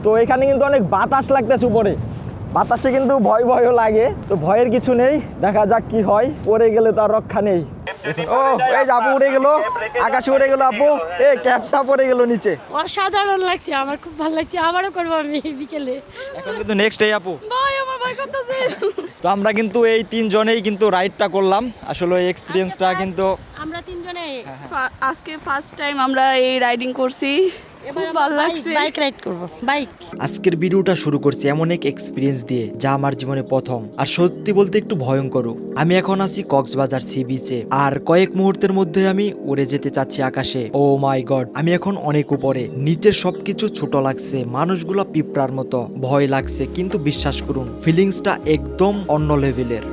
তো এখানে কিন্তু অনেক বাতাস লাগতেছে উপরে, বাতাসে কিন্তু ভয়ও লাগে। তো ভয়ের কিছু নেই, দেখা যাক কি হয়, পড়ে গেলে তো আর রক্ষা নেই। ও এই যে আপু উড়ে গেল, আকাশে উড়ে গেল আপু, এই ক্যাপটা পড়ে গেল নিচে। অসাধারণ লাগছে, আমার খুব ভালো লাগছে, আবারও করবো আমি বিকেলে। এখন কিন্তু নেক্সট এই আপু, ভাই আমার ভয় করতেছে। তো আমরা কিন্তু এই তিনজনেই কিন্তু রাইডটা করলাম, আসলে এই এক্সপিরিয়েন্সটা কিন্তু আমরা তিনজনে আজকে ফার্স্ট টাইম আমরা এই রাইডিং করছি, খুব ভালো লাগছে। বাইক রাইড করব, বাইক। আজকের ভিডিওটা শুরু করছি এমন এক এক্সপিরিয়েন্স দিয়ে যা আমার জীবনে প্রথম, আর সত্যি বলতে একটু ভয়ঙ্কর। আমি এখন আছি কক্সবাজার সি বিচে, আর কয়েক মুহূর্তের মধ্যে আমি উড়ে যেতে চাচ্ছি আকাশে। ও মাই গড, আমি এখন অনেক উপরে, নিচের সবকিছু ছোট লাগছে, মানুষগুলো পিঁপড়ার মতো, ভয় লাগছে, কিন্তু বিশ্বাস করুন ফিলিংসটা একদম অন্য লেভেলের।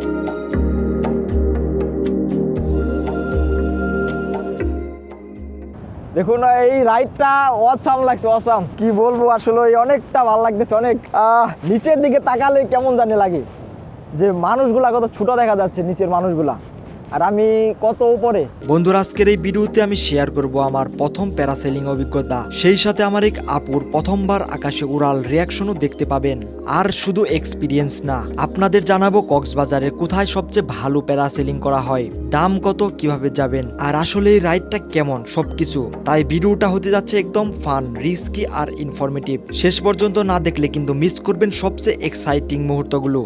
দেখুন এই রাইডটা অসাম লাগছে, অসাম কি বলবো, আসলে অনেকটা ভালো লাগতেছে, অনেক নিচের দিকে তাকালে কেমন জানি লাগে, যে মানুষগুলা কত ছোট দেখা যাচ্ছে, নিচের মানুষগুলা, আর আমি কত উপরে। বন্ধুরা আজকের এই ভিডিওতে আমি শেয়ার করব আমার প্রথম প্যারাসেলিং অভিজ্ঞতা, সেই সাথে আমার এক আপুর প্রথমবার আকাশে উড়াল রিয়াকশনও দেখতে পাবেন। আর শুধু এক্সপিরিয়েন্স না, আপনাদের জানাবো কক্সবাজারের কোথায় সবচেয়ে ভালো প্যারাসেলিং করা হয়, দাম কত, কিভাবে যাবেন, আর আসলে এই রাইডটা কেমন, সবকিছু। তাই ভিডিওটা হতে যাচ্ছে একদম ফান, রিস্কি আর ইনফরমেটিভ। শেষ পর্যন্ত না দেখলে কিন্তু মিস করবেন সবচেয়ে এক্সাইটিং মুহূর্তগুলো।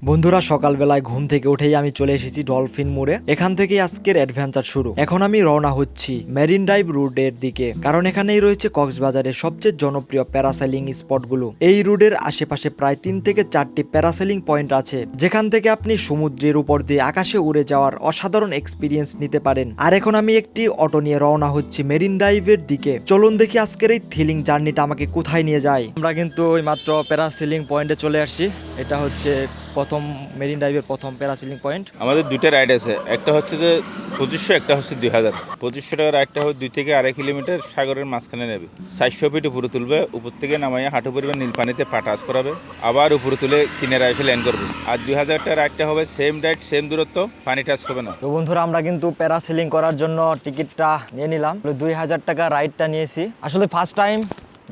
বন্ধুরা সকালবেলায় ঘুম থেকে উঠেই আমি চলে এসেছি ডলফিন মোড়ে, এখান থেকেই আজকের অ্যাডভেঞ্চার শুরু। এখন আমি রওনা হচ্ছি মেরিন ড্রাইভ রোডের দিকে, কারণ এখানেই রয়েছে কক্সবাজারের সবচেয়ে জনপ্রিয় প্যারাসেলিং স্পটগুলো। এই রোডের আশেপাশে প্রায় 3 থেকে 4টি প্যারাসেলিং পয়েন্ট আছে, যেখান থেকে আপনি সমুদ্রের উপর দিয়ে আকাশে উড়ে যাওয়ার অসাধারণ এক্সপিরিয়েন্স নিতে পারেন। আর এখন আমি একটি অটো নিয়ে রওনা হচ্ছি মেরিন ড্রাইভের দিকে। চলুন দেখি আজকের এই থ্রিলিং জার্নিটা আমাকে কোথায় নিয়ে যায়। আমরা কিন্তু ওই মাত্র প্যারাসেলিং পয়েন্টে চলে আসছি, এটা হচ্ছে প্রথম মেরিন ড্রাইভের প্রথম প্যারাসেলিং পয়েন্ট। আমাদের দুটো রাইড আছে, একটা হচ্ছে যে 2500, একটা হচ্ছে 2000। 2500 টাকা রাইডটা হচ্ছে 2 থেকে 2.5 কিলোমিটার সাগরের মাঝখানে নেবে, 400 ফিট উপরে তুলবে, উপর থেকে নামাইয়া হাঁটু পরিমাণ নীল পানিতে পা টাচ করাবে, আবার উপরে তুলে কিনারে এসে ল্যান্ড করবে। আর 2000 টাকা রাইডটা হবে সেম রাইড, সেম দূরত্ব, পানি টাচ হবে না। তো বন্ধুরা আমরা কিন্তু প্যারাসেলিং করার জন্য টিকিটটা নিয়ে নিলাম, 2000 টাকা রাইডটা নিয়েছি। আসলে ফার্স্ট টাইম,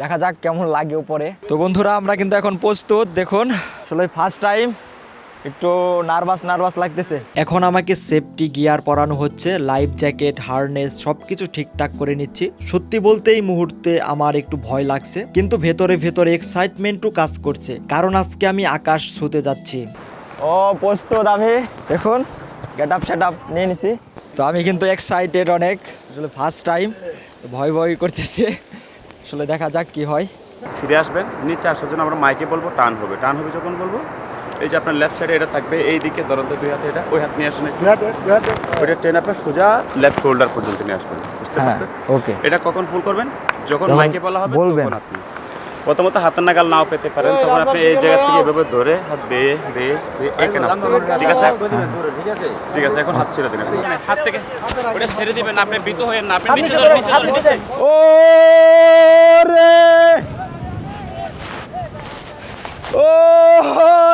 দেখা যাক কেমন লাগে উপরে। তো বন্ধুরা আমরা কিন্তু এখন প্রস্তুত, দেখুন আসলে ফার্স্ট টাইম, একটু নার্ভাস লাগতেছে। এখন আমাকে সেফটি গিয়ার পরানো হচ্ছে, লাইফ জ্যাকেট, হারনেস সবকিছু ঠিকঠাক করে নিচ্ছি। সত্যি বলতে এই মুহূর্তে আমার একটু ভয় লাগছে, কিন্তু ভেতরে এক্সাইটমেন্টও কাজ করছে, কারণ আজকে আমি আকাশ ছুঁতে যাচ্ছি। ও প্রস্তুত আমি, দেখুন গেট আপ সেট আপ নিয়ে নিছি। তো আমি কিন্তু এক্সাইটেড অনেক, আসলে ফার্স্ট টাইম, ভয় করতেছে, আসলে দেখা যাক কি হয়। ছিঁড়ে আসবেন, নিচে আসার জন্য আমরা মাইকে বলবো টার্ন হবে, টার্ন হবে যখন বলবো এই যে আপনার লেফট সাইডে এটা থাকবে, এই দিকে ধরুন তো 2 হাতে, এটা ওই হাত নিয়ে আসেন, ওইটা ট্রেন আপনার সোজা লেফট শোল্ডার পর্যন্ত নিয়ে আসবেন, বুঝতে পারছেন? ওকে। এটা কখন পুল করবেন? যখন মাইকে বলা হবে বলবেন। তখন আপনি প্রথমত হাতের নাগাল নাও পেতে পারেন, তখন আপনি এই জায়গা থেকে এভাবে ধরে হাত বেয়ে এখানে আসতে হবে, ঠিক আছে? ঠিক আছে, এখন হাত ছেড়ে দিন, হাত থেকে ওটা ছেড়ে দিবেন, আপনি ভীত হয়েন না, আপনি নিচে ধরে ও রে, ও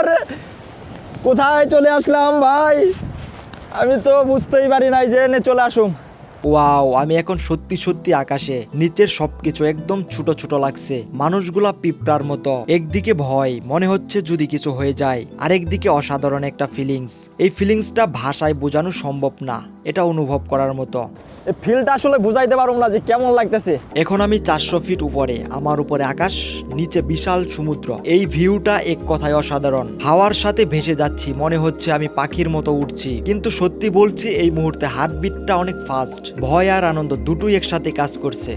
রে, কোথায় চলে আসলাম ভাই, আমি তো বুঝতেই পারি নাই যে এনে চলে আসুম। ওয়াও, আমি এখন সত্যি আকাশে, নিচের সবকিছু একদম ছোট লাগছে, মানুষগুলা পিঁপড়ার মতো, একদিকে ভয়, মনে হচ্ছে যদি কিছু হয়ে যায়, আরেকদিকে অসাধারণ একটা ফিলিংস। এই ফিলিংসটা ভাষায় বোঝানো সম্ভব না, এটা অনুভব করার মতো। এই ফিলটা আসলে বুঝাইতে পারুম না যে কেমন লাগতেছে। এখন আমি 400 ফিট উপরে, আমার উপরে আকাশ, নিচে বিশাল সমুদ্র। এই ভিউটা এক কথায় অসাধারণ, হাওয়ার সাথে ভেসে যাচ্ছি, মনে হচ্ছে আমি পাখির মতো উঠছি, কিন্তু সত্যি বলছি এই মুহূর্তে হার্টবিটটা অনেক ফাস্ট, ভয় আর আনন্দ দুটোই একসাথে কাজ করছে।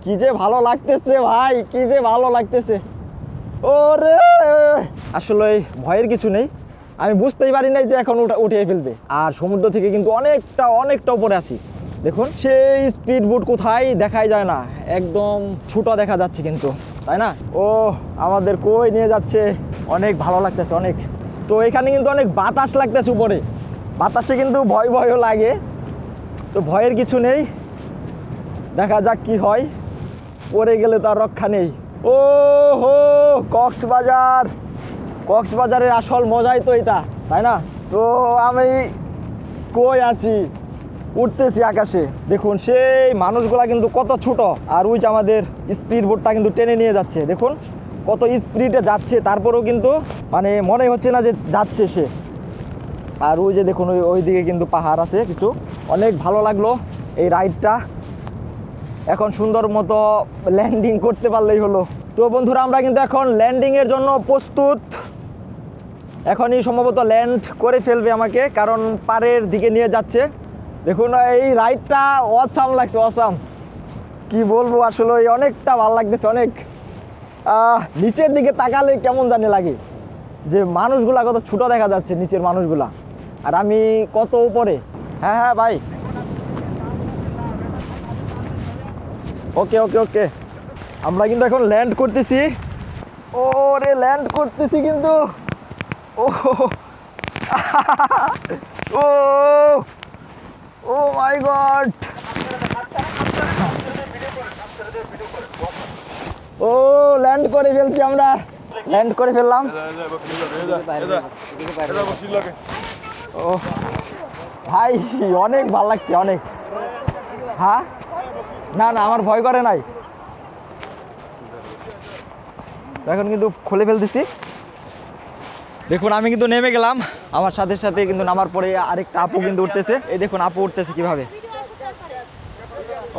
কি যে ভালো লাগতেছে ভাই, কি যে ভালো লাগতেছে, ওরে আসলে ভয়ের কিছু নেই, আমি বুঝতেই পারি নাই যে এখন উঠিয়ে ফেলবে। আর সমুদ্র থেকে কিন্তু অনেকটা উপরে আছি, দেখুন সেই স্পিড বোট কোথায় দেখাই যায় না, একদম ছোট দেখা যাচ্ছে কিন্তু, তাই না? ও আমাদের কই নিয়ে যাচ্ছে, অনেক ভালো লাগতেছে অনেক। তো এখানে কিন্তু অনেক বাতাস লাগতেছে উপরে, বাতাসে কিন্তু ভয়ও লাগে, তো ভয়ের কিছু নেই, দেখা যাক কি হয়, পড়ে গেলে তো আর রক্ষা নেই। ও হো, কক্সবাজারের আসল মজাই তো এটা, তাই না? তো আমি কই আছি, উঠতেছি আকাশে। দেখুন সেই মানুষগুলা কিন্তু কত ছোট, আর ওই যে আমাদের স্পিড বোটটা কিন্তু টেনে নিয়ে যাচ্ছে। দেখুন কত স্পিডে যাচ্ছে, তারপরেও কিন্তু মানে মনে হচ্ছে না যে যাচ্ছে সে। আর ওই যে দেখুন ওই দিকে কিন্তু পাহাড় আছে কিছু। অনেক ভালো লাগলো এই রাইডটা। এখন সুন্দর মতো ল্যান্ডিং করতে পারলেই হলো। তো বন্ধুরা আমরা কিন্তু এখন ল্যান্ডিংয়ের জন্য প্রস্তুত। এখনই সম্ভবত ল্যান্ড করে ফেলবে আমাকে, কারণ পাড়ের দিকে নিয়ে যাচ্ছে। দেখুন এই রাইডটা অসাম লাগছে, অসাম কি বলবো, আসলে অনেকটা ভালো লাগতেছে। অনেক নিচের দিকে তাকালে কেমন জানি লাগে যে মানুষগুলা কত ছোট দেখা যাচ্ছে, নিচের মানুষগুলা, আর আমি কত উপরে। হ্যাঁ হ্যাঁ ভাই, ওকে ওকে ওকে। আমরা কিন্তু এখন ল্যান্ড করতেছি। ও রে ল্যান্ড করতেছি কিন্তু। ও ও ও মাই গড, ও ল্যান্ড করে ফেলছি আমরা, ল্যান্ড করে ফেললাম। ও ভাই অনেক ভালো লাগছে অনেক। হ্যাঁ না না আমার ভয় করে নাই। এখন কিন্তু খুলে ফেলতেছি। দেখুন আমি কিন্তু নেমে গেলাম, আমার সাথে সাথে কিন্তু নামার পরে আরেকটা আপু কিন্তু উঠতেছে। এই দেখুন আপু উঠতেছে কিভাবে।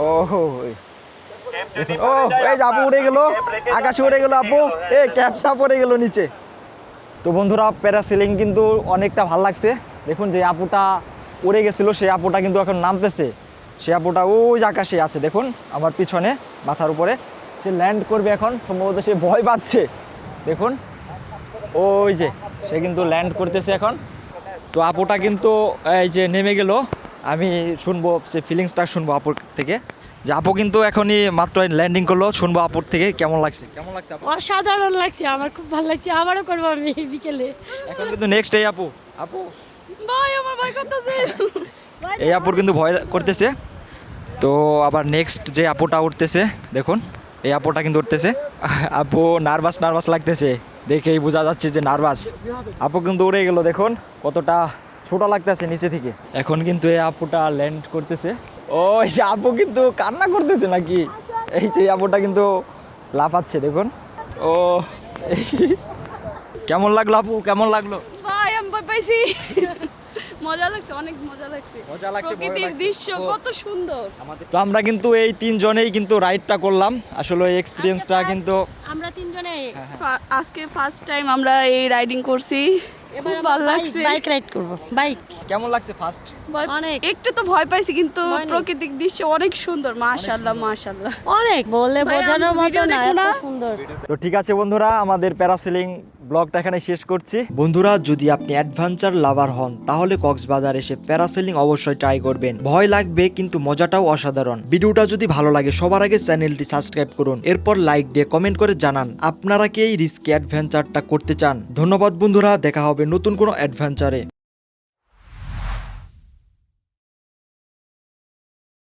ও দেখুন, ও এই যে আপু উড়ে গেল, আকাশে উড়ে গেল আপু, এই ক্যাপটা পড়ে গেল নিচে। তো বন্ধুরা প্যারাসেলিং কিন্তু অনেকটা ভালো লাগছে। দেখুন যে আপুটা উড়ে গেছিল সেই আপুটা কিন্তু এখন নামতেছে। সে আপুটা ওই যে আকাশে আছে, দেখুন আমার পিছনে মাথার উপরে। সে ল্যান্ড করবে এখন, সম্ভবত সে ভয় পাচ্ছে। দেখুন ওই যে সে কিন্তু ল্যান্ড করতেছে এখন। তো আপুটা কিন্তু এই যে নেমে গেল। আমি শুনবো সে ফিলিংসটা শুনবো আপুর থেকে, যে আপু কিন্তু এখনই মাত্র ল্যান্ডিং করলো। শুনবো আপুর থেকে কেমন লাগছে, কেমন লাগছে আপু? অসাধারণ লাগছে, আমার খুব ভালো লাগছে, আবারও করবো আমি বিকেলে। এখন কিন্তু নেক্সট এই আপু, আপু ভাই আমার ভয় করতেছে। এই আপুর কিন্তু ভয় করতেছে। তো আবার নেক্সট যে আপুটা উঠতেছে, দেখুন এই আপুটা কিন্তু উঠতেছে। আপু নার্ভাস নার্ভাস লাগতেছে, দেখেই বোঝা যাচ্ছে যে নার্ভাস। আপু কিন্তু উড়ে গেল, দেখুন কতটা ছোট লাগতেছে নিচে থেকে। এখন কিন্তু এই আপুটা ল্যান্ড করতেছে। ও এই যে আপু কিন্তু কান্না করতেছে নাকি, এই যে আপুটা কিন্তু লাফাচ্ছে দেখুন। ও কেমন লাগলো আপু, কেমন লাগলো? ভাই আমি ভয় পাইছি। মজা লাগছে, অনেক মজা লাগছে। মজা লাগছে, ভয় প্রকৃতির লাগছে। দৃশ্য কত সুন্দর। তো আমরা কিন্তু এই তিনজনেই কিন্তু রাইডটা করলাম। আসলে এই এক্সপিরিয়েন্সটা কিন্তু আমরা তিনজনে আজকে ফার্স্ট টাইম আমরা এই রাইডিং করছি, খুব ভালো লাগছে। বাইক রাইড করবো, বাইক। কেমন লাগছে ফার্স্ট? অনেক। একটু তো ভয় পাইছি, কিন্তু ভয় নেই। প্রাকৃতিক দৃশ্য অনেক সুন্দর, মাশাআল্লাহ মাশাআল্লাহ। অনেক বললে ভাই, বোঝানোর আমি মতো ভিডিও না, দেখবো এত না? সুন্দর। তো ঠিক আছে বন্ধুরা, আমাদের প্যারাসেলিং ব্লগটা এখানে শেষ করছি। বন্ধুরা যদি আপনি অ্যাডভেঞ্চার লাভার হন তাহলে কক্সবাজার এসে প্যারাসেলিং অবশ্যই ট্রাই করবেন। ভয় লাগবে কিন্তু মজাটাও অসাধারণ। ভিডিওটা যদি ভালো লাগে সবার আগে চ্যানেলটি সাবস্ক্রাইব করুন, এরপর লাইক দিয়ে কমেন্ট করে জানান আপনারা কি এই রিস্কি অ্যাডভেঞ্চারটা করতে চান। ধন্যবাদ বন্ধুরা, দেখা হবে নতুন কোনো অ্যাডভেঞ্চারে।